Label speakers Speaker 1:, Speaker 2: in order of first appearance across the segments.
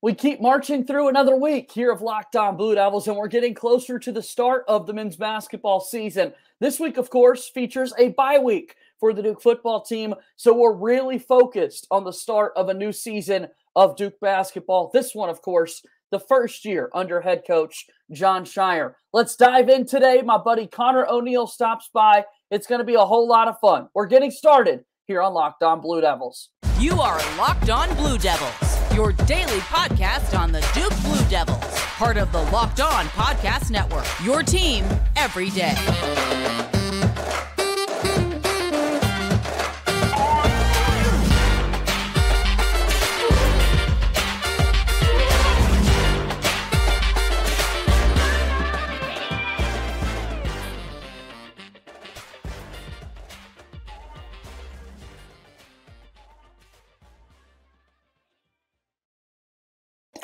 Speaker 1: We keep marching through another week here of Locked On Blue Devils, and we're getting closer to the start of the men's basketball season. This week, of course, features a bye week for the Duke football team, so we're really focused on the start of a new season of Duke basketball. This one, of course, the first year under head coach Jon Scheyer. Let's dive in today. My buddy Conor ONeal stops by. It's going to be a whole lot of fun. We're getting started here on Locked On Blue Devils.
Speaker 2: You are Locked On Blue Devils, your daily podcast on the Duke Blue Devils, part of the Locked On Podcast Network, your team every day.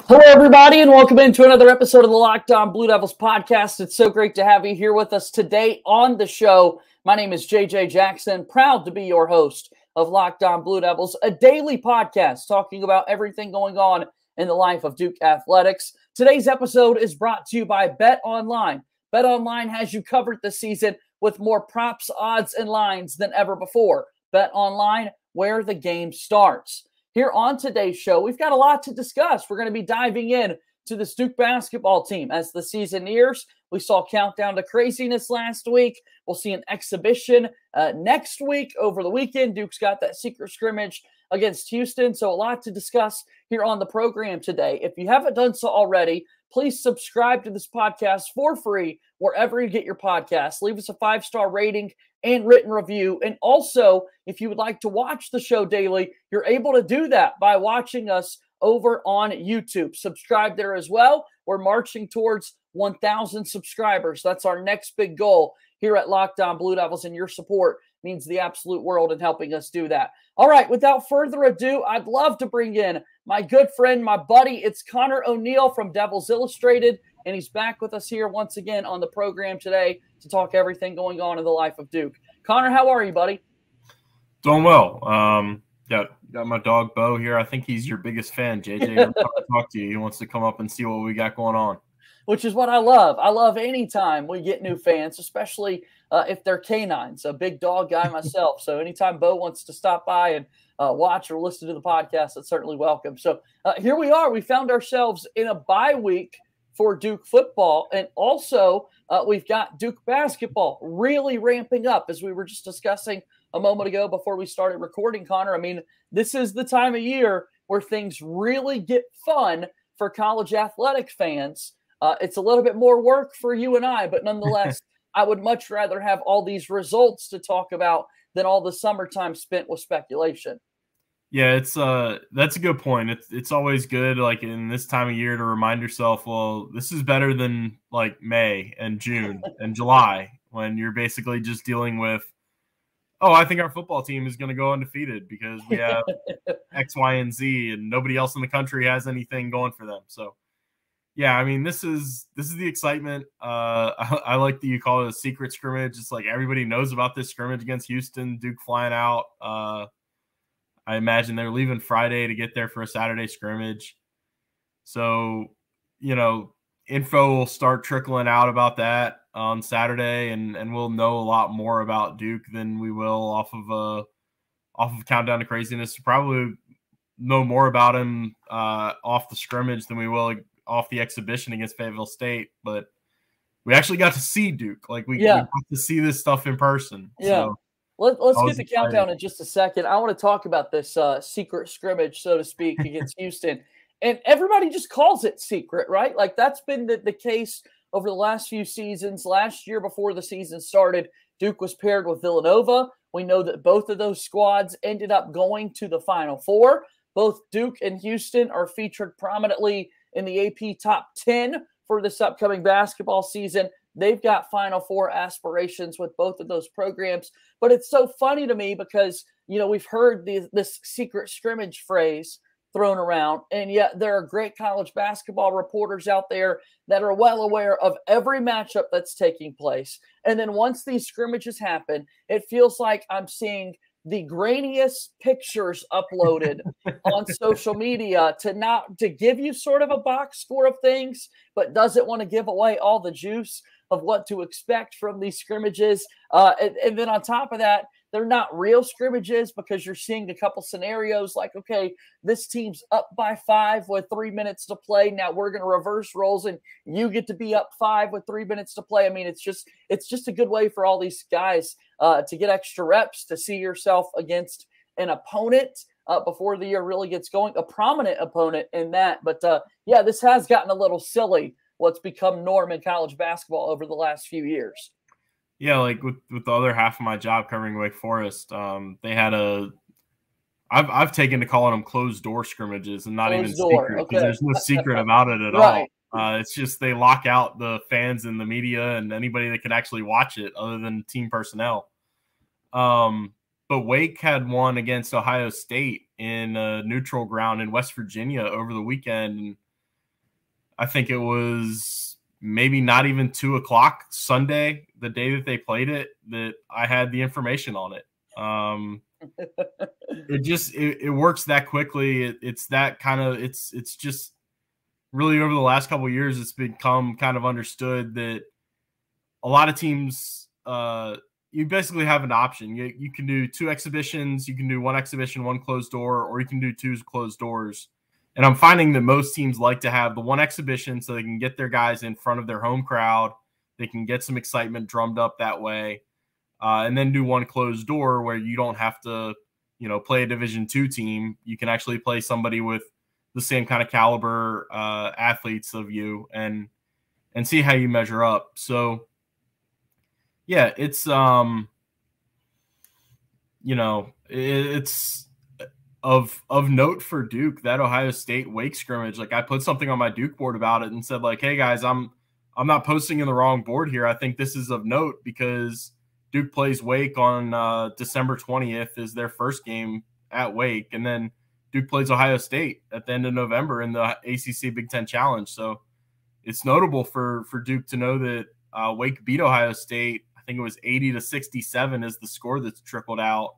Speaker 1: Hello, everybody, and welcome into another episode of the Locked On Blue Devils podcast. It's so great to have you here with us today on the show. My name is JJ Jackson, proud to be your host of Locked On Blue Devils, a daily podcast talking about everything going on in the life of Duke athletics. Today's episode is brought to you by BetOnline. BetOnline has you covered this season with more props, odds, and lines than ever before. BetOnline, where the game starts. Here on today's show, we've got a lot to discuss. We're going to be diving in to this Duke basketball team as the season nears. We saw Countdown to Craziness last week. We'll see an exhibition next week. Over the weekend, Duke's got that secret scrimmage against Houston. So a lot to discuss here on the program today. If you haven't done so already, please subscribe to this podcast for free wherever you get your podcasts. Leave us a 5-star rating and written review. And also, if you would like to watch the show daily, you're able to do that by watching us over on YouTube. Subscribe there as well. We're marching towards 1,000 subscribers. That's our next big goal here at Locked On Blue Devils, and your support means the absolute world in helping us do that. All right, without further ado, I'd love to bring in my good friend, my buddy. It's Conor ONeal from Devils Illustrated, and he's back with us here once again on the program today to talk everything going on in the life of Duke. Conor, how are you, buddy?
Speaker 3: Doing well. Got my dog Bo here. I think he's your biggest fan, JJ. Wants to talk to you. He wants to come up and see what we got going on.
Speaker 1: Which is what I love. I love anytime we get new fans, especially if they're canines. A big dog guy myself. So anytime Bo wants to stop by and watch or listen to the podcast, that's certainly welcome. So here we are. We found ourselves in a bye week for Duke football. And also we've got Duke basketball really ramping up, as we were just discussing a moment ago before we started recording, Conor. I mean, this is the time of year where things really get fun for college athletic fans. It's a little bit more work for you and I, but nonetheless, I would much rather have all these results to talk about than all the summertime spent with speculation.
Speaker 3: Yeah, that's a good point. It's always good, like in this time of year, to remind yourself, well, this is better than like May and June and July, when you're basically just dealing with, oh, I think our football team is going to go undefeated because we have X, Y, and Z, and nobody else in the country has anything going for them. So, yeah, I mean, this is the excitement. I like that you call it a secret scrimmage. It's like everybody knows about this scrimmage against Houston, Duke flying out. I imagine they're leaving Friday to get there for a Saturday scrimmage. So, info will start trickling out about that on Saturday, and we'll know a lot more about Duke than we will off of Countdown to Craziness. Probably know more about him off the scrimmage than we will off the exhibition against Fayetteville State. But we actually got to see Duke. Like we got to see this stuff in person.
Speaker 1: Yeah.
Speaker 3: So
Speaker 1: let's get the countdown in just a second. I want to talk about this secret scrimmage, so to speak, against Houston. And everybody just calls it secret, right? Like that's been the case over the last few seasons. Last year, before the season started, Duke was paired with Villanova. We know that both of those squads ended up going to the Final Four. Both Duke and Houston are featured prominently in the AP Top 10 for this upcoming basketball season. They've got Final Four aspirations with both of those programs. But it's so funny to me because, we've heard this secret scrimmage phrase thrown around, and yet there are great college basketball reporters out there that are well aware of every matchup that's taking place. And then once these scrimmages happen, it feels like I'm seeing the grainiest pictures uploaded on social media to give you sort of a box score of things, but doesn't want to give away all the juice of what to expect from these scrimmages. And then on top of that, they're not real scrimmages because you're seeing a couple scenarios like, okay, this team's up by 5 with 3 minutes to play. Now we're going to reverse roles and you get to be up 5 with 3 minutes to play. I mean, it's just a good way for all these guys to get extra reps, to see yourself against an opponent before the year really gets going, a prominent opponent in that. But yeah, this has gotten a little silly, what's become norm in college basketball over the last few years.
Speaker 3: Yeah, like with the other half of my job covering Wake Forest, they had I've taken to calling them closed door scrimmages and not even secret, because there's no secret about it at all. It's just they lock out the fans and the media and anybody that could actually watch it other than team personnel. But Wake had one against Ohio State in a neutral ground in West Virginia over the weekend. And I think it was maybe not even 2 o'clock Sunday, the day that they played it, that I had the information on it. It works that quickly. It's that kind of, it's just really over the last couple of years, it's become kind of understood that a lot of teams, you basically have an option. You can do 2 exhibitions, you can do 1 exhibition, 1 closed door, or you can do 2 closed doors. And I'm finding that most teams like to have the 1 exhibition so they can get their guys in front of their home crowd. They can get some excitement drummed up that way. And then do 1 closed door where you don't have to, play a Division II team. You can actually play somebody with the same kind of caliber athletes of you and see how you measure up. So, yeah, it's, it's of note for Duke, that Ohio State Wake scrimmage. Like, I put something on my Duke board about it and said, like, hey guys, I'm not posting in the wrong board here. I think this is of note because Duke plays Wake on December 20th is their first game at Wake. And then Duke plays Ohio State at the end of November in the ACC Big Ten Challenge. So it's notable for Duke to know that Wake beat Ohio State. I think it was 80-67 is the score that's trickled out.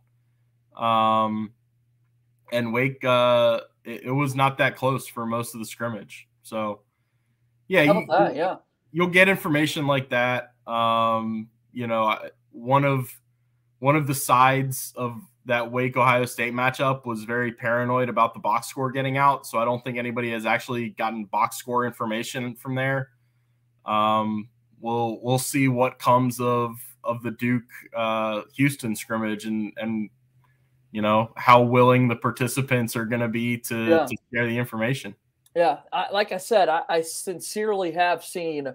Speaker 3: And Wake, it was not that close for most of the scrimmage. So, yeah, you'll get information like that. One of the sides of that Wake Ohio State matchup was very paranoid about the box score getting out. So I don't think anybody has actually gotten box score information from there. We'll see what comes of the Duke Houston scrimmage and how willing the participants are going to be to share the information.
Speaker 1: Yeah. Like I said, I sincerely have seen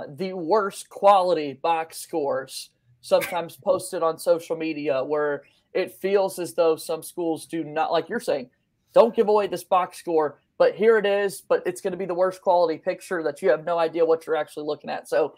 Speaker 1: the worst quality box scores sometimes posted on social media where it feels as though some schools do not, like you're saying, don't give away this box score, but here it is, but it's going to be the worst quality picture that you have no idea what you're actually looking at. So,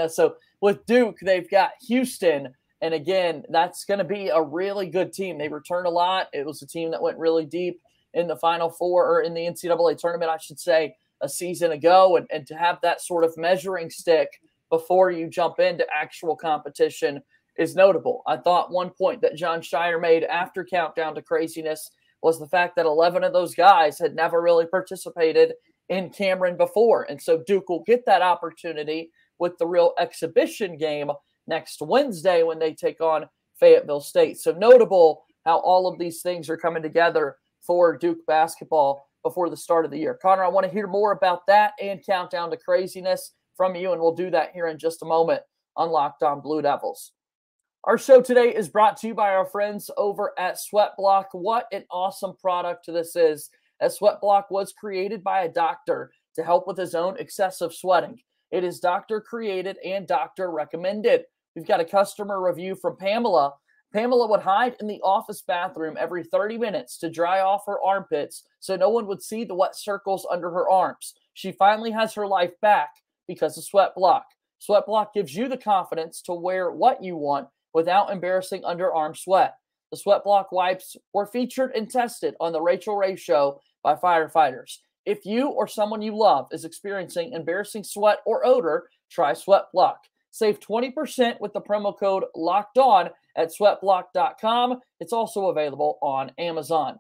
Speaker 1: so with Duke, they've got Houston. And again, that's going to be a really good team. They return a lot. It was a team that went really deep in the Final Four, or in the NCAA tournament, I should say, a season ago. And to have that sort of measuring stick before you jump into actual competition is notable. I thought one point that John Shire made after Countdown to Craziness was the fact that 11 of those guys had never really participated in Cameron before. And so Duke will get that opportunity with the real exhibition game next Wednesday when they take on Fayetteville State. So notable how all of these things are coming together for Duke basketball before the start of the year. Conor, I want to hear more about that and Countdown to Craziness from you, and we'll do that here in just a moment on Locked On Blue Devils. Our show today is brought to you by our friends over at SweatBlock. What an awesome product this is, as SweatBlock was created by a doctor to help with his own excessive sweating. It is doctor created and doctor recommended. We've got a customer review from Pamela. Pamela would hide in the office bathroom every 30 minutes to dry off her armpits so no one would see the wet circles under her arms. She finally has her life back because of SweatBlock. SweatBlock gives you the confidence to wear what you want without embarrassing underarm sweat. The SweatBlock wipes were featured and tested on the Rachel Ray Show by firefighters. If you or someone you love is experiencing embarrassing sweat or odor, try SweatBlock. Save 20% with the promo code LOCKEDON at SweatBlock.com. It's also available on Amazon.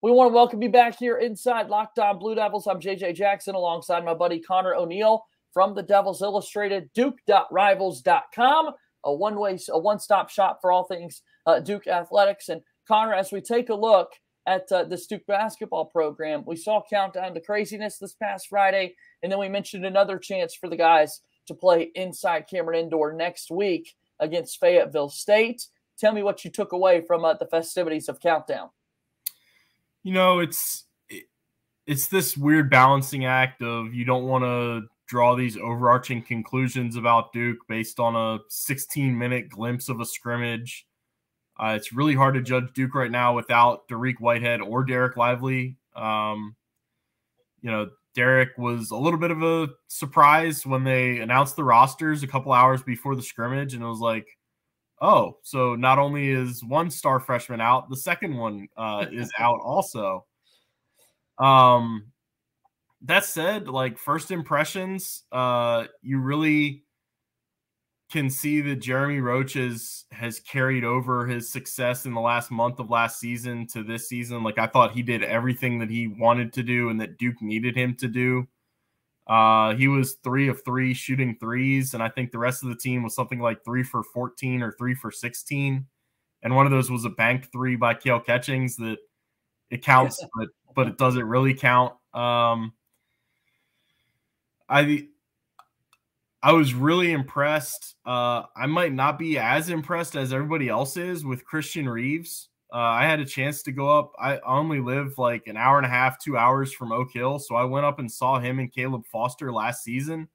Speaker 1: We want to welcome you back here inside Locked On Blue Devils. I'm JJ Jackson alongside my buddy Conor ONeal from the Devils Illustrated, Duke.Rivals.com, a one-stop shop for all things Duke athletics. And Conor, as we take a look at this Duke basketball program, we saw Countdown to Craziness this past Friday, and then we mentioned another chance for the guys to play inside Cameron Indoor next week against Fayetteville State. Tell me what you took away from the festivities of Countdown.
Speaker 3: You know, it's this weird balancing act of you don't want to draw these overarching conclusions about Duke based on a 16-minute glimpse of a scrimmage. It's really hard to judge Duke right now without Dariq, Whitehead, or Dereck Lively. Dereck was a little bit of a surprise when they announced the rosters a couple hours before the scrimmage, and it was like, oh, so not only is one star freshman out, the second one is out also. That said, like, first impressions, you really can see that Jeremy Roach has carried over his success in the last month of last season to this season. Like, I thought he did everything that he wanted to do and that Duke needed him to do. He was 3 of 3 shooting threes, and I think the rest of the team was something like 3 for 14 or 3 for 16. And one of those was a banked 3 by Kale Catchings that it counts, but it doesn't really count. I was really impressed. I might not be as impressed as everybody else is with Christian Reeves. I had a chance to go up. I only live like an hour and a half, 2 hours from Oak Hill. So I went up and saw him and Caleb Foster last season.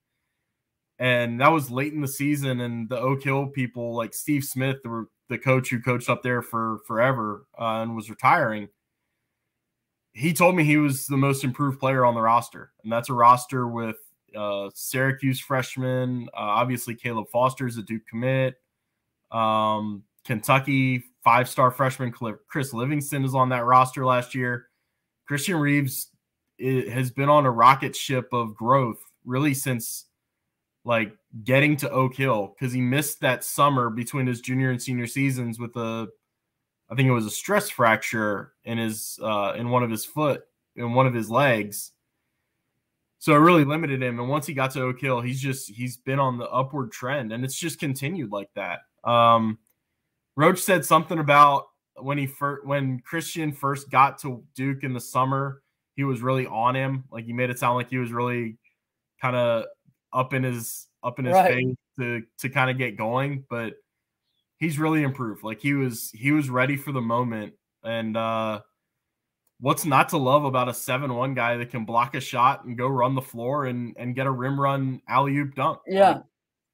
Speaker 3: And that was late in the season. And the Oak Hill people, like Steve Smith, the coach who coached up there for forever and was retiring, he told me he was the most improved player on the roster. And that's a roster with Syracuse freshman, obviously Caleb Foster is a Duke commit. Kentucky 5-star freshman Chris Livingston is on that roster last year. Christian Reeves has been on a rocket ship of growth really since like getting to Oak Hill, because he missed that summer between his junior and senior seasons with I think it was a stress fracture in his in one of his legs. So it really limited him. And once he got to Oak Hill, he's been on the upward trend, and it's just continued like that. Roach said something about when Christian first got to Duke in the summer, he was really on him. Like, he made it sound like he was really kind of up in his face to kind of get going, but he's really improved. Like, he was ready for the moment. And what's not to love about a 7'1" guy that can block a shot and go run the floor and get a rim run alley-oop dunk?
Speaker 1: Yeah,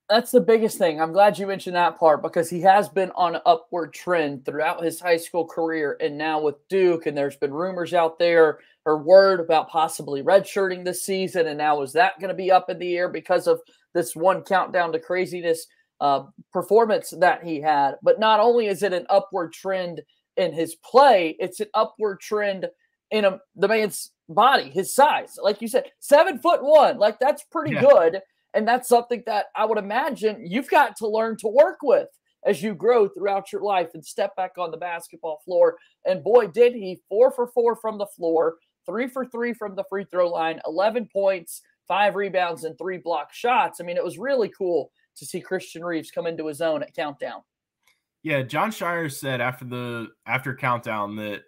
Speaker 1: that's the biggest thing. I'm glad you mentioned that part, because he has been on an upward trend throughout his high school career and now with Duke. And there's been rumors out there or word about possibly redshirting this season. And now is that going to be up in the air because of this one Countdown to Craziness performance that he had? But not only is it an upward trend in his play, it's an upward trend in the man's body, his size. Like you said, 7'1", like, that's pretty good. And that's something that I would imagine you've got to learn to work with as you grow throughout your life and step back on the basketball floor. And boy, did he. 4 for 4 from the floor, 3 for 3 from the free throw line, 11 points, 5 rebounds, and 3 block shots. I mean, it was really cool to see Christian Reeves come into his own at Countdown.
Speaker 3: Yeah, John Shire said after Countdown that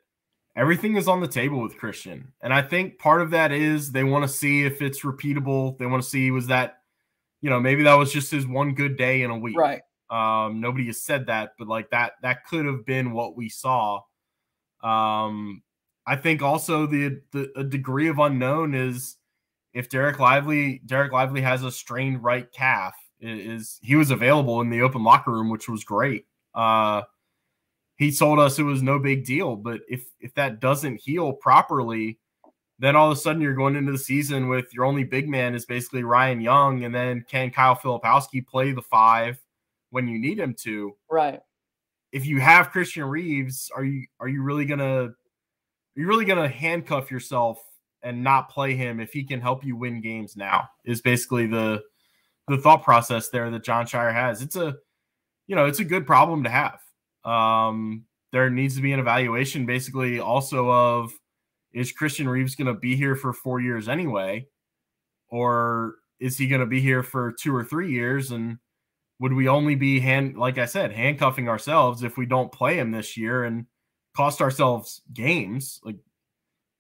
Speaker 3: everything is on the table with Christian. And I think part of that is they want to see if it's repeatable. They want to see, was that, maybe that was just his one good day in a week.
Speaker 1: Right.
Speaker 3: Nobody has said that, but like that could have been what we saw. I think also a degree of unknown is if Dereck Lively has a strained right calf. He was available in the open locker room, which was great. He told us it was no big deal, but if that doesn't heal properly, then all of a sudden you're going into the season with your only big man is basically Ryan Young, and then can Kyle Filipowski play the 5 when you need him to? Right. If you have Christian Reeves, are you really gonna handcuff yourself and not play him if he can help you win games now? Is basically the the thought process there that John Shire has. It's a good problem to have. There needs to be an evaluation basically also of, is Christian Reeves going to be here for 4 years anyway? Or is he going to be here for 2 or 3 years? And would we only be handcuffing ourselves if we don't play him this year and cost ourselves games, like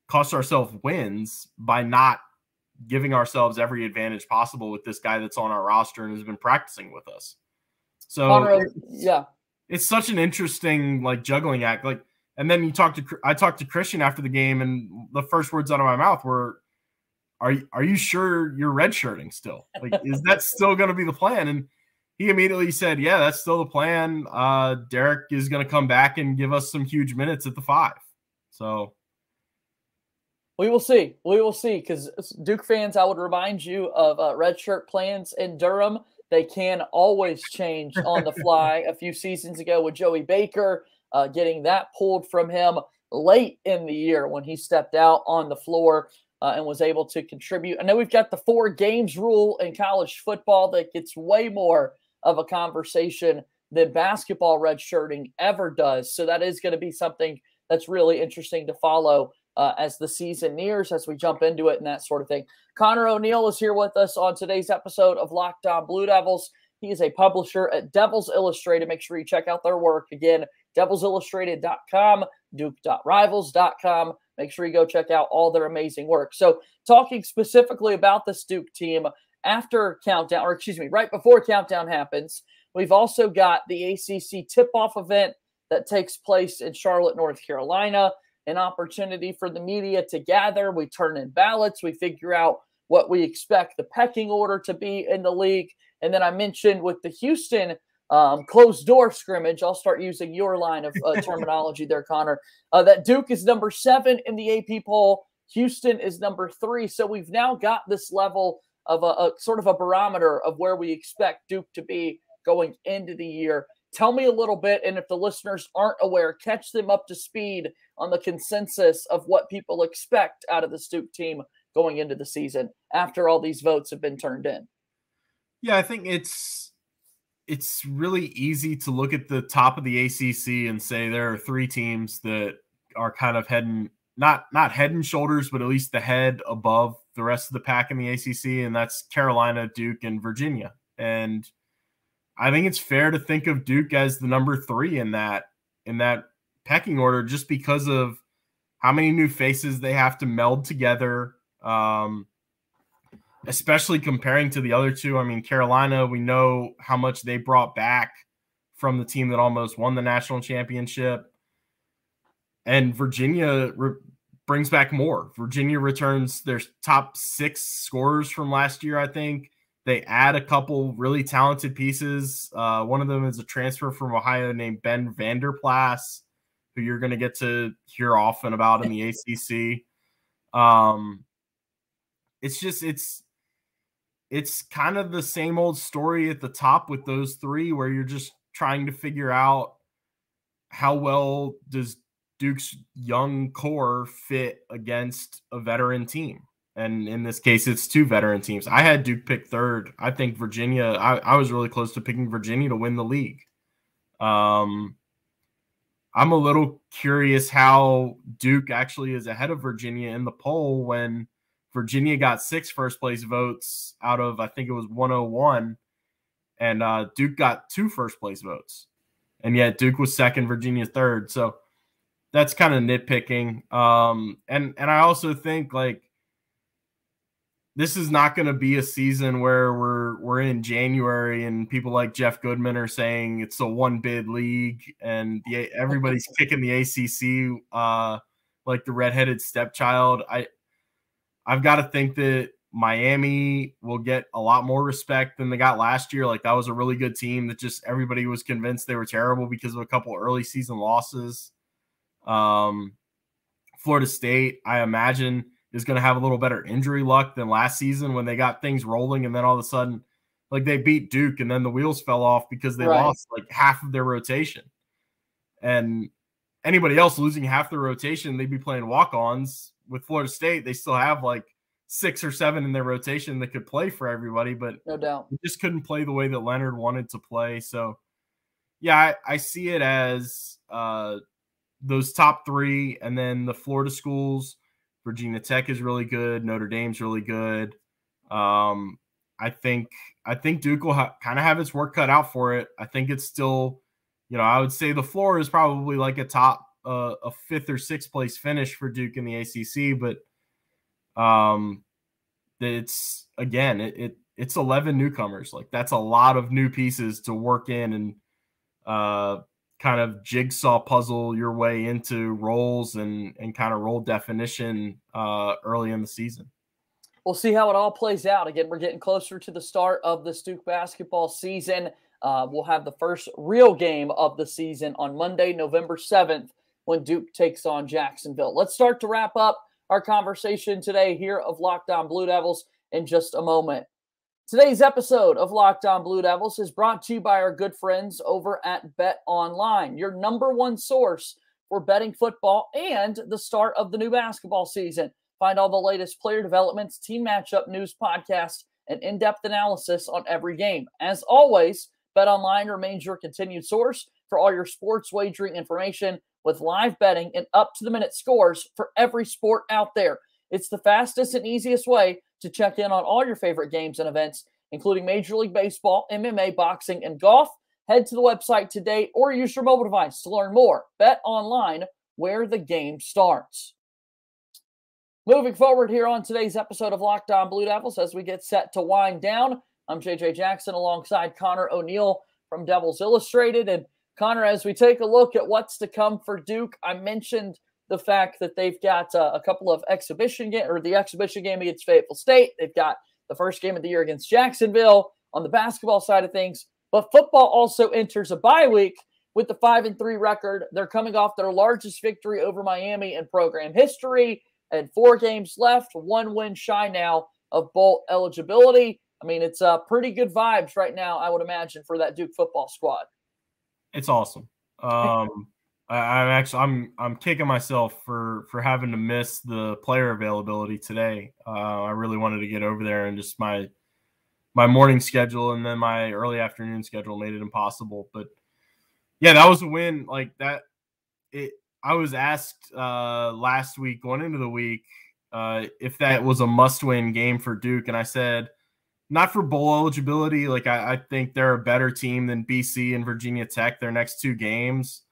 Speaker 3: cost ourselves wins by not giving ourselves every advantage possible with this guy that's on our roster and has been practicing with us? So
Speaker 1: Conor,
Speaker 3: it's such an interesting juggling act. And then I talked to Christian after the game, and the first words out of my mouth were, are you sure you're redshirting still? Is that still going to be the plan? And he immediately said, yeah, that's still the plan. Dereck is going to come back and give us some huge minutes at the 5. So
Speaker 1: we will see. We will see, because Duke fans, I would remind you of redshirt plans in Durham. They can always change on the fly. A few seasons ago with Joey Baker, getting that pulled from him late in the year when he stepped out on the floor and was able to contribute. I know we've got the 4 games rule in college football that gets way more of a conversation than basketball redshirting ever does. So that is going to be something that's really interesting to follow as the season nears, as we jump into it and that sort of thing. Conor ONeal is here with us on today's episode of Locked On Blue Devils. He is a publisher at Devils Illustrated. Make sure you check out their work. Again, devilsillustrated.com, duke.rivals.com. Make sure you go check out all their amazing work. So talking specifically about this Duke team after countdown, or excuse me, right before countdown happens, we've also got the ACC tip-off event that takes place in Charlotte, North Carolina. An opportunity for the media to gather. We turn in ballots. We figure out what we expect the pecking order to be in the league. And then I mentioned with the Houston closed door scrimmage, I'll start using your line of terminology there, Conor, that Duke is number 7 in the AP poll. Houston is number 3. So we've now got this level of a sort of a barometer of where we expect Duke to be going into the year. Tell me a little bit, and if the listeners aren't aware, catch them up to speed on the consensus of what people expect out of the Duke team going into the season after all these votes have been turned in.
Speaker 3: Yeah, I think it's really easy to look at the top of the ACC and say there are 3 teams that are kind of not head and shoulders, but at least the head above the rest of the pack in the ACC, and that's Carolina, Duke, and Virginia. And I think it's fair to think of Duke as the number 3 in that pecking order, just because of how many new faces they have to meld together, especially comparing to the other 2. I mean, Carolina, we know how much they brought back from the team that almost won the national championship. And Virginia brings back more. Virginia returns their top 6 scorers from last year, I think. They add a couple really talented pieces. One of them is a transfer from Ohio named Ben Vanderplas, who you're going to get to hear often about in the ACC. It's kind of the same old story at the top with those 3, where you're just trying to figure out how well does Duke's young core fit against a veteran team. And in this case, it's 2 veteran teams. I had Duke pick 3rd. I think Virginia, I was really close to picking Virginia to win the league. I'm a little curious how Duke actually is ahead of Virginia in the poll when Virginia got 6 first-place votes out of, I think it was 101, and Duke got 2 first-place votes. And yet Duke was 2nd, Virginia 3rd. So that's kind of nitpicking. And I also think, this is not going to be a season where we're in January and people like Jeff Goodman are saying it's a 1-bid league and everybody's kicking the ACC like the redheaded stepchild. I've got to think that Miami will get a lot more respect than they got last year. That was a really good team that just everybody was convinced they were terrible because of a couple early season losses. Florida State, I imagine, is going to have a little better injury luck than last season when they got things rolling, and then all of a sudden, they beat Duke and then the wheels fell off because they lost half of their rotation. And anybody else losing half their rotation, they'd be playing walk-ons. With Florida State, they still have 6 or 7 in their rotation that could play for everybody, but
Speaker 1: no doubt,
Speaker 3: he just couldn't play the way that Leonard wanted to play. So, yeah, I see it as those top 3, and then the Florida schools. Virginia Tech is really good. Notre Dame's really good. I think Duke will kind of have its work cut out for it. I think it's still, I would say the floor is probably like a 5th or 6th place finish for Duke in the ACC, but it's again, it's 11 newcomers. Like, that's a lot of new pieces to work in and kind of jigsaw puzzle your way into roles and kind of role definition early in the season.
Speaker 1: We'll see how it all plays out. Again, we're getting closer to the start of this Duke basketball season. We'll have the first real game of the season on Monday, November 7th, when Duke takes on Jacksonville. Let's start to wrap up our conversation today here of Locked On Blue Devils in just a moment. Today's episode of Locked On Blue Devils is brought to you by our good friends over at BetOnline, your number one source for betting football and the start of the new basketball season. Find all the latest player developments, team matchup news, podcasts, and in-depth analysis on every game. As always, BetOnline remains your continued source for all your sports wagering information with live betting and up-to-the-minute scores for every sport out there. It's the fastest and easiest way to check in on all your favorite games and events, including Major League Baseball, MMA, boxing, and golf. Head to the website today or use your mobile device to learn more. BetOnline, where the game starts. Moving forward here on today's episode of Locked On Blue Devils as we get set to wind down, I'm JJ Jackson alongside Conor ONeal from Devils Illustrated. And Conor, as we take a look at what's to come for Duke, I mentioned the fact that they've got a couple of the exhibition game against Fayetteville State. They've got the first game of the year against Jacksonville on the basketball side of things. But football also enters a bye week with the 5-3 record. They're coming off their largest victory over Miami in program history. And 4 games left, 1 win shy now of bowl eligibility. I mean, it's pretty good vibes right now, I would imagine, for that Duke football squad.
Speaker 3: It's awesome. I'm kicking myself for having to miss the player availability today. I really wanted to get over there, and just my morning schedule and then my early afternoon schedule made it impossible. But yeah, that was a win. Like that, I was asked last week, going into the week, if that was a must-win game for Duke, and I said, not for bowl eligibility. Like I think they're a better team than BC and Virginia Tech their next 2 games.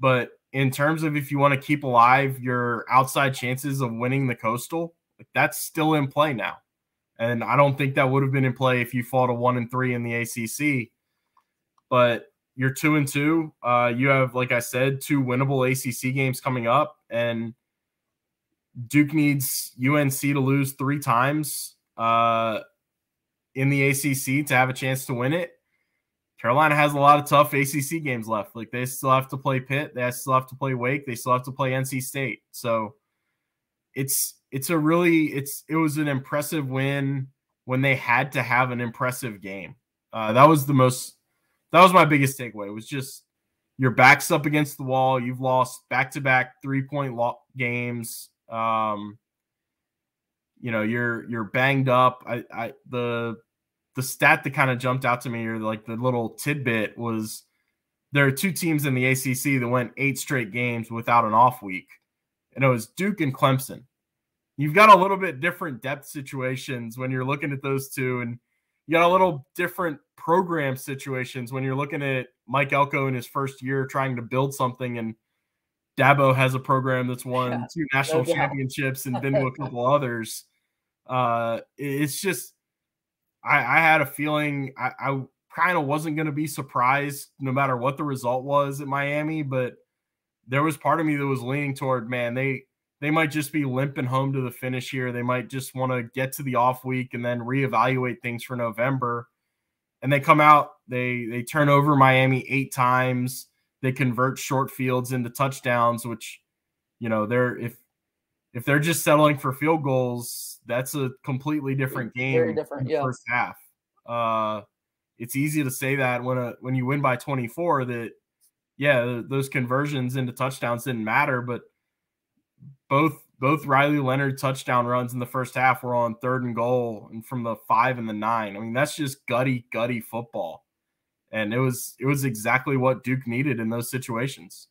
Speaker 3: But in terms of if you want to keep alive your outside chances of winning the Coastal, like that's still in play now. And I don't think that would have been in play if you fought a 1-3 in the ACC. But you're 2-2. You have, like I said, 2 winnable ACC games coming up, and Duke needs UNC to lose 3 times in the ACC to have a chance to win it. Carolina has a lot of tough ACC games left. Like, they still have to play Pitt. They still have to play Wake. They still have to play NC State. So it was an impressive win when they had to have an impressive game. That was my biggest takeaway. It was just your back's up against the wall. You've lost back-to-back 3-point games. You're banged up. The stat that kind of jumped out to me, or like the little tidbit, was there are 2 teams in the ACC that went 8 straight games without an off week, and it was Duke and Clemson. You've got a little bit different depth situations when you're looking at those 2, and you got a little different program situations when you're looking at Mike Elko in his first year trying to build something, and Dabo has a program that's won 2 national championships and been to a couple others. It's just, I had a feeling I kind of wasn't going to be surprised no matter what the result was at Miami, but there was part of me that was leaning toward, man, they might just be limping home to the finish here. They might just want to get to the off week and then reevaluate things for November. And they come out, they turn over Miami 8 times. They convert short fields into touchdowns, which, if they're just settling for field goals, that's a completely different game.
Speaker 1: Very different,
Speaker 3: in the first half. It's easy to say that when you win by 24 that, those conversions into touchdowns didn't matter, but both both Riley Leonard touchdown runs in the first half were on 3rd and goal and from the 5 and the 9. I mean, that's just gutty football. And it was exactly what Duke needed in those situations.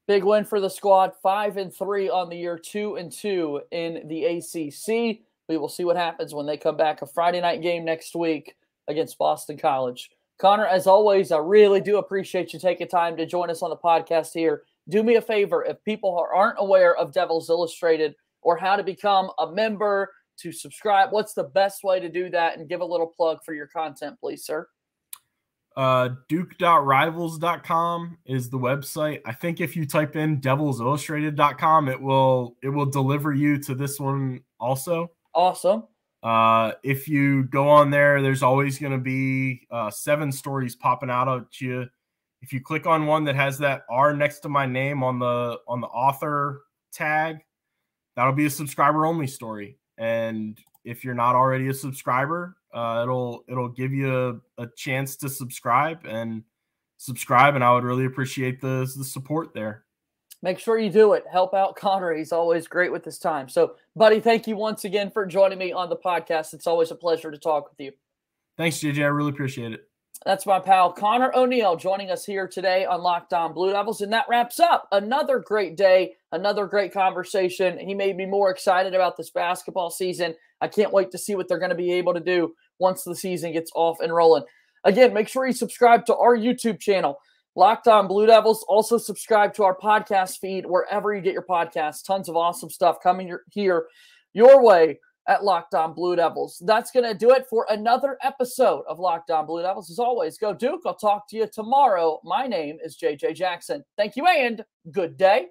Speaker 1: Big win for the squad, 5-3 on the year, 2-2 in the ACC. We will see what happens when they come back. A Friday night game next week against Boston College. Conor, as always, I really do appreciate you taking time to join us on the podcast here. Do me a favor, if people aren't aware of Devils Illustrated or how to become a member, to subscribe, what's the best way to do that? And give a little plug for your content, please, sir.
Speaker 3: Duke.rivals.com is the website. I think if you type in devilsillustrated.com, it will deliver you to this one also.
Speaker 1: Awesome.
Speaker 3: If you go on there, there's always going to be 7 stories popping out at you. If you click on one that has that R next to my name on the author tag, that'll be a subscriber only story. And if you're not already a subscriber, it'll give you a chance to subscribe, and I would really appreciate the support there.
Speaker 1: Make sure you do it. Help out Conor. He's always great with his time. So, buddy, thank you once again for joining me on the podcast. It's always a pleasure to talk with you.
Speaker 3: Thanks, JJ. I really appreciate it.
Speaker 1: That's my pal Conor ONeal joining us here today on Locked On Blue Devils. And that wraps up another great day, another great conversation. He made me more excited about this basketball season. I can't wait to see what they're going to be able to do once the season gets off and rolling. Again, make sure you subscribe to our YouTube channel, Locked On Blue Devils. Also subscribe to our podcast feed wherever you get your podcasts. Tons of awesome stuff coming here your way at Locked On Blue Devils. That's going to do it for another episode of Locked On Blue Devils. As always, go Duke. I'll talk to you tomorrow. My name is JJ Jackson. Thank you and good day.